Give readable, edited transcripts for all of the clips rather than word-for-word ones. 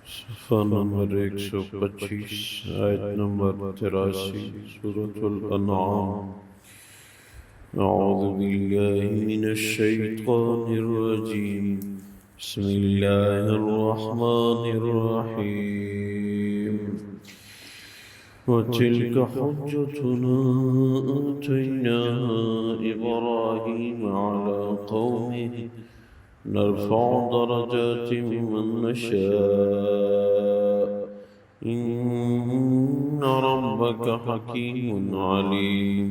صفحہ نمبر 125 آیت نمبر 83 سورة الانعام۔ اعوذ باللہ من الشیطان الرجیم، بسم اللہ الرحمن الرحیم۔ وَتِلْكَ حُجَّتُنَا آتَيْنَاهَا إِبْرَاهِيمَ عَلَى قَوْمِهِ نرفع درجات من نشاء إن ربك حكيم عليم۔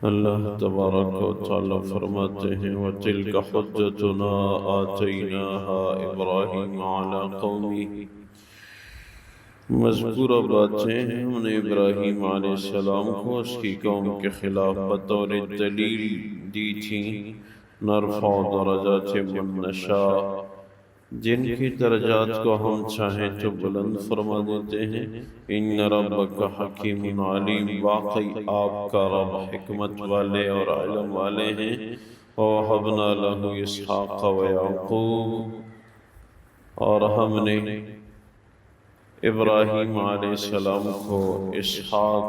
اللہ تبارک و تعالی فرماتے ہیں وَتِلْكَ حُجَّتُنَا آتَيْنَاهَا إِبْرَاهِيمَ عَلَى قَوْمِهِ، مذکورہ باتیں ہم نے ابراہیم علیہ السلام کو اس کی قوم کے خلاف بطور دلیل دی تھیں۔ نرفع درجات من نشاء، جن کی درجات کو ہم چاہیں تو بلند فرما دیتے ہیں۔ ان ربک حکیم علیم، واقعی آپ کا رب حکمت والے اور علم والے ہیں۔ وَوَهَبْنَا لَهُ اسحاق وَيَعْقُوبَ، اور ہم نے ابراہیم علیہ السلام کو اسحاق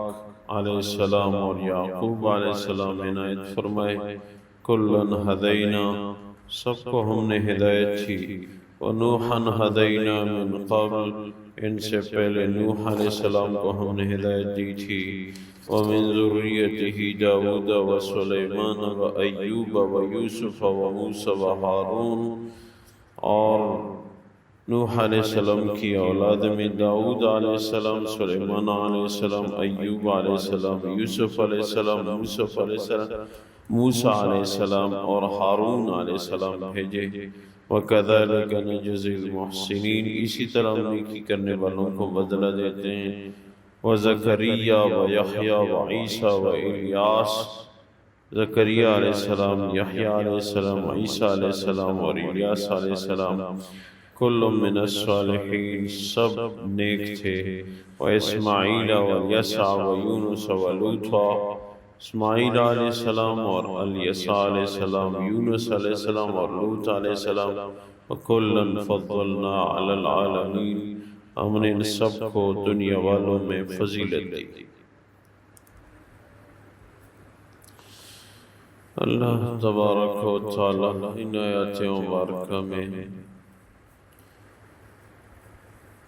علیہ السلام اور یعقوب علیہ السلام عنایت فرمائے۔ کلن ہدینا، سب کو ہم نے ہدایت کی۔ ونوحا ہدینا من قبل، ان سے پہلے نوح علیہ السلام کو ہم نے ہدایت دی تھی۔ ومن ذریتہ داود وسلیمان وایوب ویوسف وموسیٰ وہارون، اور نوح علیہ السلام کی اولاد میں داؤد علیہ السلام، سلیمان علیہ السلام، ایوب علیہ السلام، یوسف علیہ السلام، موسیٰ علیہ السلام اور ہارون علیہ السلام بھیجے۔ وَكَذَلِكَ نَجْزِي الْمُحْسِنِينَ، اسی طرح نیکی کرنے والوں کو بدلہ دیتے ہیں۔ وَزَكَرِيَّا وَيَحْيَا وَعِيسَىٰ وَإِلْيَاسَ، زکریا علیہ السلام، یحییٰ علیہ السلام، عیسیٰ علیہ السلام اور الیاس علیہ السلام، کل من الصالحین، سب نیک تھے۔ وَإِسْمَاعِيلَ وَالْيَسَعَ وَيُونُسَ وَلُوطًا، اسماعیل علیہ السلام اور الیسع علیہ السلام، یونس علیہ السلام اور لوط علیہ السلام۔ وَكُلًّا فَضَّلْنَا عَلَى الْعَالَمِينَ، ہم نے ان سب کو دنیا والوں میں فضیلت دی۔ اللہ تبارک و تعالی ان آیات مبارکہ میں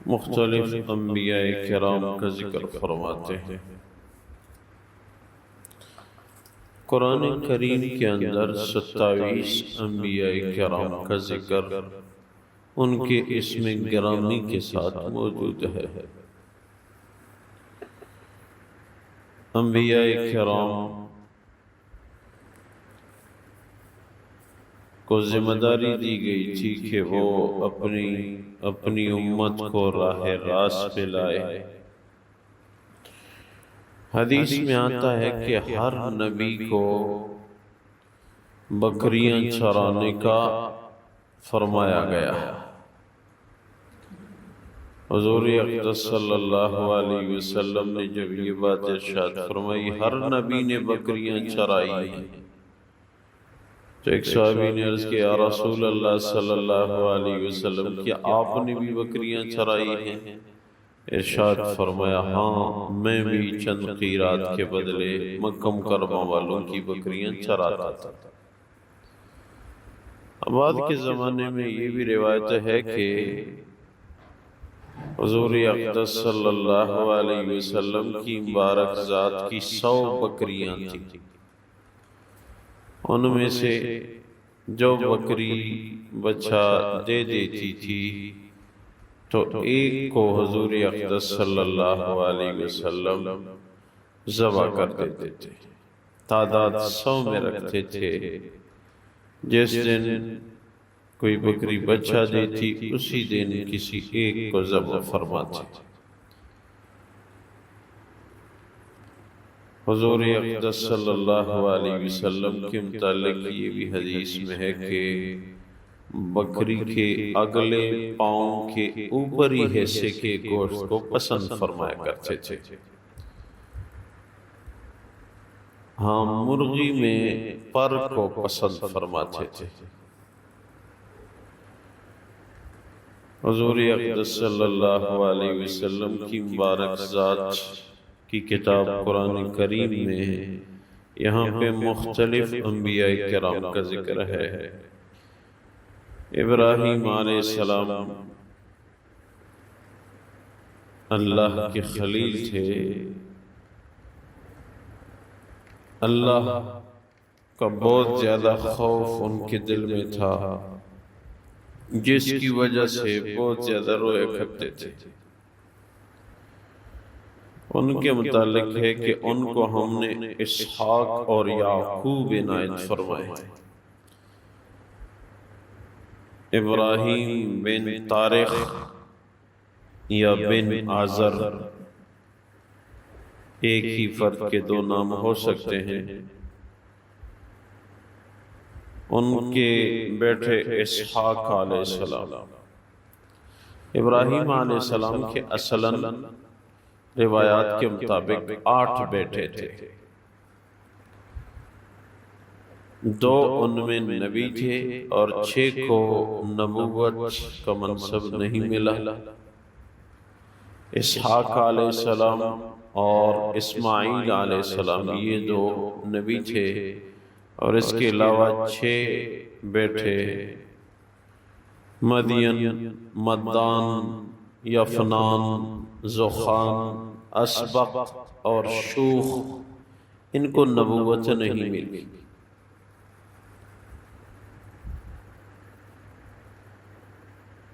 مختلف انبیاء کرام کا ذکر فرماتے ہیں۔ قرآن کریم کے اندر 27 انبیاء کرام کا ذکر ان کے اسم گرامی کے ساتھ موجود ہے۔ انبیاء کرام کو ذمہ داری دی گئی تھی کہ وہ اپنی امت کو راہ راست پہ لائے۔ حدیث میں آتا ہے کہ ہر نبی کو بکریاں چرانے کا فرمایا گیا۔ حضور اقدس صلی اللہ علیہ وسلم نے جب یہ بات ارشاد فرمائی ہر نبی نے بکریاں چرائی ہیں، تو ایک صحابی نے عرض کیا یا رسول اللہ صلی اللہ علیہ وسلم، کیا آپ نے بھی بکریاں چرائی ہیں؟ ارشاد فرمایا ہاں، میں بھی چند قیرات کے بدلے مکہ مکرمہ والوں کی بکریاں چراتا تھا۔ بعد کے زمانے میں یہ بھی روایت ہے کہ حضور اقدس صلی اللہ علیہ وسلم کی مبارک ذات کی 100 بکریاں تھیں۔ ان میں سے جو بکری بچہ دے دیتی تھی تو ایک کو حضور اقدس صلی اللہ علیہ وسلم ذبح کر دیتے تھے۔ تعداد 100 میں رکھتے تھے۔ جس دن کوئی بکری بچہ دیتی اسی دن کسی ایک کو ذبح فرماتے۔ حضور اقدس صلی اللہ علیہ وسلم کے متعلق یہ بھی حدیث میں ہے کہ بکری کے اگلے پاؤں کے اوپری حصے کے گوشت کو پسند فرمایا کرتے تھے۔ ہاں، مرغی میں پر کو پسند فرماتے تھے۔ حضور اقدس صلی اللہ علیہ وسلم کی مبارک ذات کی کتاب قرآن کریم میں ہے۔ یہاں پہ مختلف انبیاء کرام کا ذکر ہے۔ ابراہیم علیہ السلام اللہ کے خلیل تھے۔ اللہ کا بہت زیادہ خوف ان کے دل میں تھا، جس کی وجہ سے بہت زیادہ رویا کرتے تھے۔ ان کے متعلق ہے کہ ان کو ہم نے اسحاق اور یعقوب عنایت فرمائے۔ ابراہیم بن طارق یا بن آزر، ایک ہی فرد کے دو نام ہو سکتے ہیں۔ ان کے بیٹے اسحاق علیہ السلام، ابراہیم علیہ السلام کے اصلاً روایات کے مطابق 8 بیٹے تھے۔ 2 ان میں نبی تھے اور 6 کو نبوت کا منصب نہیں ملا۔ اسحاق علیہ السلام اور اسماعیل علیہ السلام یہ 2 نبی تھے، اور اس کے علاوہ 6 بیٹے مدین، مدان، یفنان، زخان، اسبق اور شوخ، ان کو نبوت نہیں ملی۔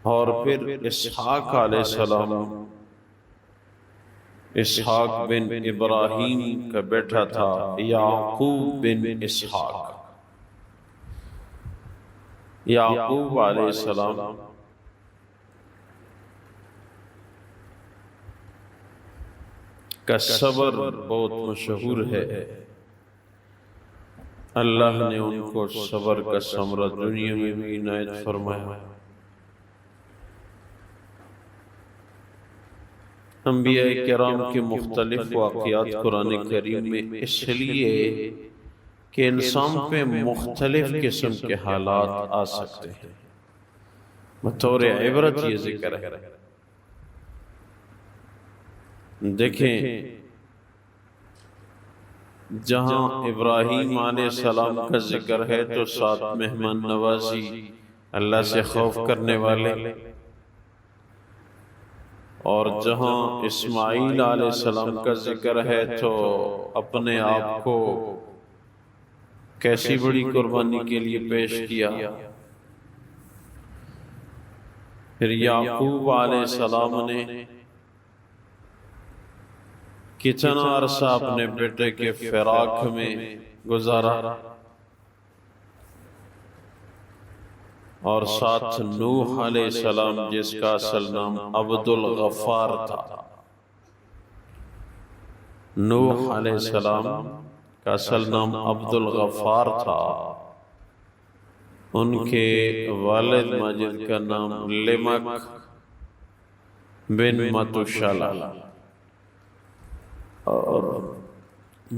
اور پھر اسحاق علیہ السلام، اسحاق بن ابراہیم کا بیٹا تھا یعقوب بن اسحاق۔ یعقوب علیہ السلام کا صبر بہت مشہور ہے۔ اللہ نے ان کو صبر کا ثمرہ دنیا میں بھی عنایت فرمایا۔ انبیاء کرام کے مختلف واقعات قرآن کریم میں اس لیے کہ انسان پہ مختلف قسم کے حالات آ سکتے ہیں، بطور عبرت یہ ذکر ہے۔ دیکھیں، جہاں ابراہیم علیہ السلام کا ذکر ہے تو ساتھ مہمان نوازی، اللہ سے خوف کرنے والے، اور جہاں اسماعیل علیہ السلام کا ذکر ہے تو اپنے آپ کو کیسی بڑی قربانی کے لیے پیش کیا۔ پھر یعقوب علیہ السلام نے کتنا عرصہ اپنے بیٹے کے فراق میں گزارا، اور ساتھ نوح علیہ السلام جس کا اصل نام عبد الغفار تھا۔ نوح علیہ السلام کا اصل نام عبد الغفار تھا، ان کے والد ماجد کا نام لمک بن متوشالہ، اور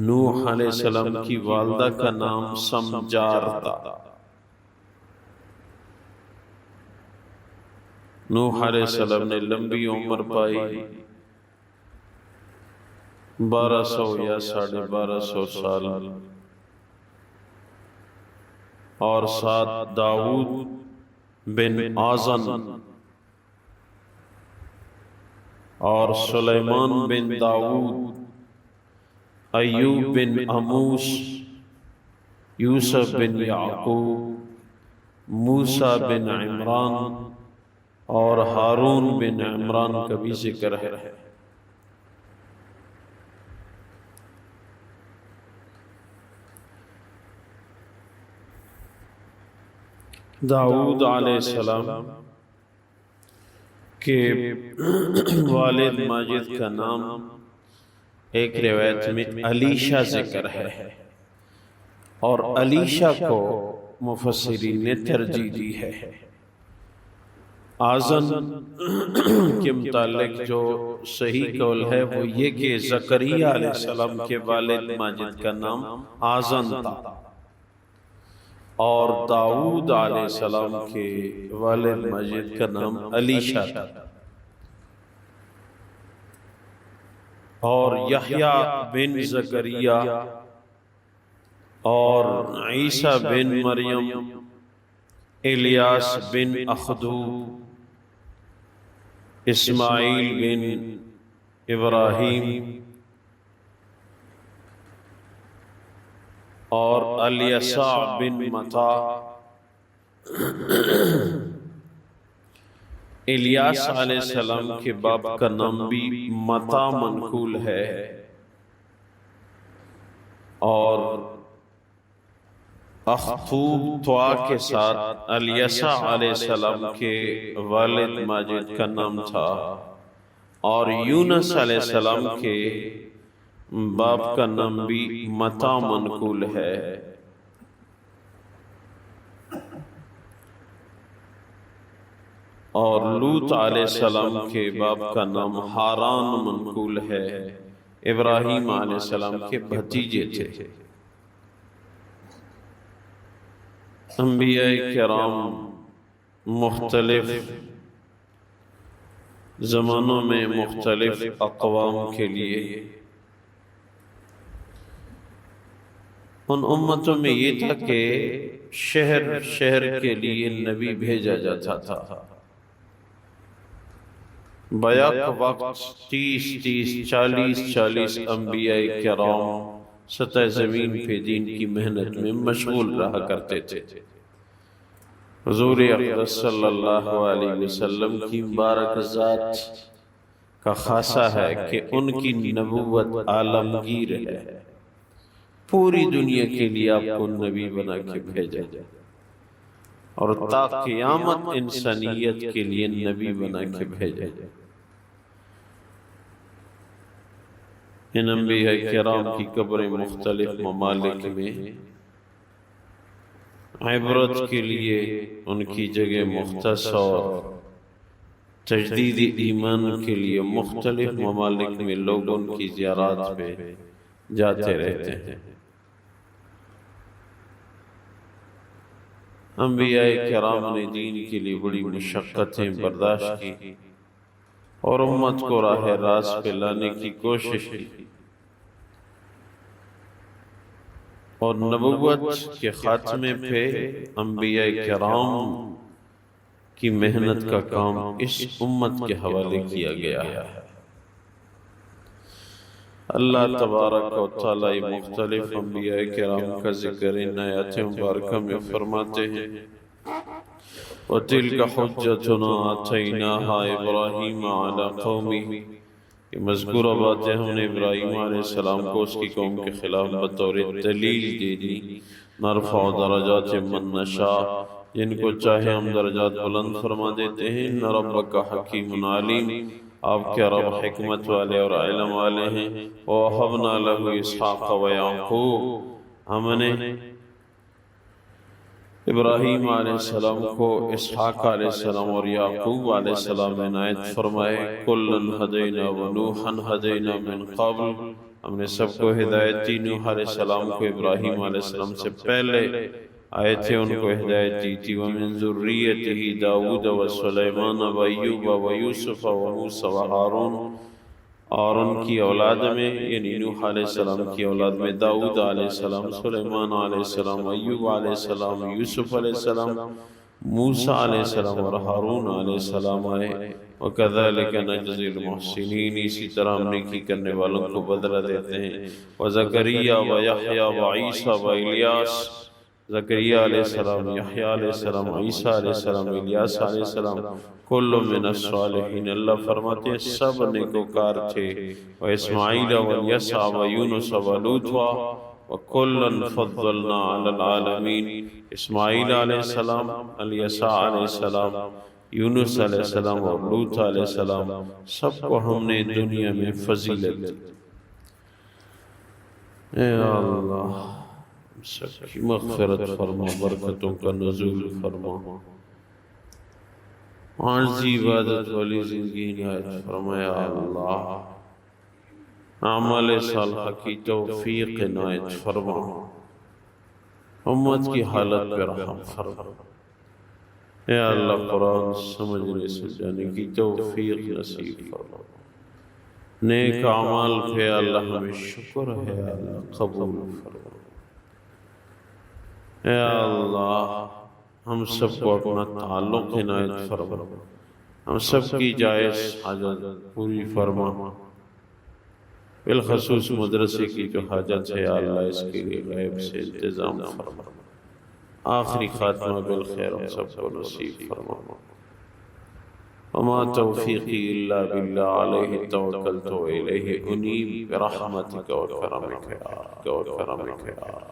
نوح علیہ السلام کی والدہ کا نام سمجار تھا۔ نوح علیہ السلام نے لمبی عمر پائی، 1200 یا 1250 سال، اور ساتھ داؤد بن آزن اور سلیمان بن داؤد، ایوب بن اموس، یوسف بن یعقوب، موسیٰ بن عمران اور ہارون بن عمران کا بھی ذکر ہے۔ داؤد علیہ السلام کے والد ماجد کا نام ایک روایت میں علیشہ ذکر ہے، اور علیشہ کو مفسرین نے ترجیح دی ہے۔ آزن کے متعلق جو صحیح قول ہے وہ یہ کہ زکریا علیہ السلام کے والد ماجد کا نام آزن تھا، اور داؤد علیہ السلام کے والد ماجد کا نام علیشہ تھا، اور یحییٰ بن زکریا اور عیسیٰ بن مریم، الیاس بن اخدوب، اسماعیل بن ابراہیم اور الیسع بن متا۔ الیاس علیہ السلام کے باپ کا نام بھی متا منقول ہے، اور اخطوب طوا کے ساتھ الیسع علیہ السلام کے والد ماجد کا نام تھا، اور یونس علیہ السلام کے باپ کا نام بھی متا منقول ہے۔ اور لوط علیہ السلام کے باپ کا نام ہاران منقول ہے، ابراہیم علیہ السلام کے بھتیجے تھے۔ انبیاء کرام مختلف زمانوں میں مختلف اقوام کے لیے، ان امتوں میں یہ تھا کہ شہر شہر کے لیے نبی بھیجا جاتا تھا، بیک وقت 30-40 انبیاء کرام سطح زمین پہ دین کی محنت میں مشغول رہا کرتے تھے۔ حضور اقدس صلی اللہ علیہ وسلم کی مبارک ذات کا خاصہ ہے کہ ان کی نبوت عالمگیر ہے، پوری دنیا کے لیے آپ کو نبی بنا کے بھیجا جائے، اور تا قیامت انسانیت کے لیے نبی بنا کے بھیجا جائے۔ ان انبیاء کرام کی قبریں مختلف ممالک میں عبرت کے لیے ان کی جگہ مختص، اور تجدید ایمان کے لیے مختلف ممالک میں لوگ ان کی زیارات پہ جاتے رہتے ہیں۔ انبیاء کرام نے دین کے لیے بڑی مشقتیں برداشت کی اور امت کو راہ راست پہ لانے کی کوشش کی، اور نبوت کے خاتمے پہ انبیاء کرام کی محنت کا کام اس امت کے حوالے کیا گیا ہے۔ اللہ تبارک و تعالی مختلف انبیاء کرام کا ذکر ان آیات مبارکہ میں فرماتے ہیں، وَتِلْكَ حُجَّتُنَا آتَيْنَاهَا إِبْرَاهِيمَ عَلَى قَوْمِهِ، یہ مذکورہ باتیں ہم نے ابراہیم علیہ السلام کو اس کی قوم کے خلاف بطور دلیل دے دی۔ نرفع درجات من نشاء، جن کو چاہے ہم درجات بلند فرما دیتے ہیں۔ ان ربک حکیم علیم، آپ کے رب حکمت والے اور علم والے ہیں۔ وَوَهَبْنَا لَهُ إِسْحَاقَ وَيَعْقُوبَ، ہم نے ابراہیم علیہ السلام کو اسحاق علیہ السلام اور یعقوب علیہ السلام عنایت فرمائے۔ کُلًّا ہدینا ونوحا ہدینا من قبل، ہم نے سب کو ہدایت دی۔ نوح علیہ السلام کو ابراہیم علیہ السلام سے پہلے آئے تھے، ان کو ہدایت دی تھی۔ وَمِن ذُرِّيَّتِهِ داؤد وسلیمان وایوب ویوسف وموسیٰ وہارون، اور ان کی اولاد میں یعنی نوح علیہ السلام کی اولاد میں داؤد علیہ السلام، سلیمان علیہ السلام، ایوب علیہ السلام، یوسف علیہ السلام، موسیٰ علیہ السلام اور ہارون علیہ السلام آئے۔ وَكَذَلِكَ نَجْزِي الْمُحْسِنِينَ، اسی طرح ہم نیکی کرنے والوں کو بدلہ دیتے ہیں۔ وَزَكَرِيَّا وَيَحْيَا وَعِيسَى وَإِلْيَاسَ، زکریا علیہ السلام، یحییٰ علیہ السلام، عیسیٰ علیہ السلام، الیاس علیہ السلام، کل من الصالحین، اللہ فرماتے ہیں سب نیکوکار تھے۔ واسماعیل والیسع ویونس ولوطا وکلا فضلنا علی العالمین، اسماعیل علیہ السلام، الیسع علیہ السلام، یونس علیہ السلام اور لوط علیہ السلام، سب کو ہم نے دنیا میں فضیلت دی۔ اے اللہ سب کی مغفرت فرما، برکتوں کا نزول فرما، عاجزی عبادت والی زندگی عنایت فرما یا اللہ، عمل صالحہ کی توفیق عنایت فرما۔ امت کی حالت پہ رحم فرما۔ اے اللہ قرآن سمجھنے سمجھانے کی توفیق نصیب فرما۔ نیک اعمال پہ اللہ ہمیں شکر ہے اللہ قبول فرما۔ اے اللہ ہم سب کو اپنا تعلق عنایت فرما، ہم سب کی جائز حاجت پوری فرما، بالخصوص مدرسے کی جو حاجت ہے اللہ اس کے لیے غیب سے انتظام فرما، آخری خاتمہ بالخیر ہم سب کو نصیب فرما۔ وما توفیقی الا باللہ علیہ توکلت و الیہ انیب برحمتک و کرمک یا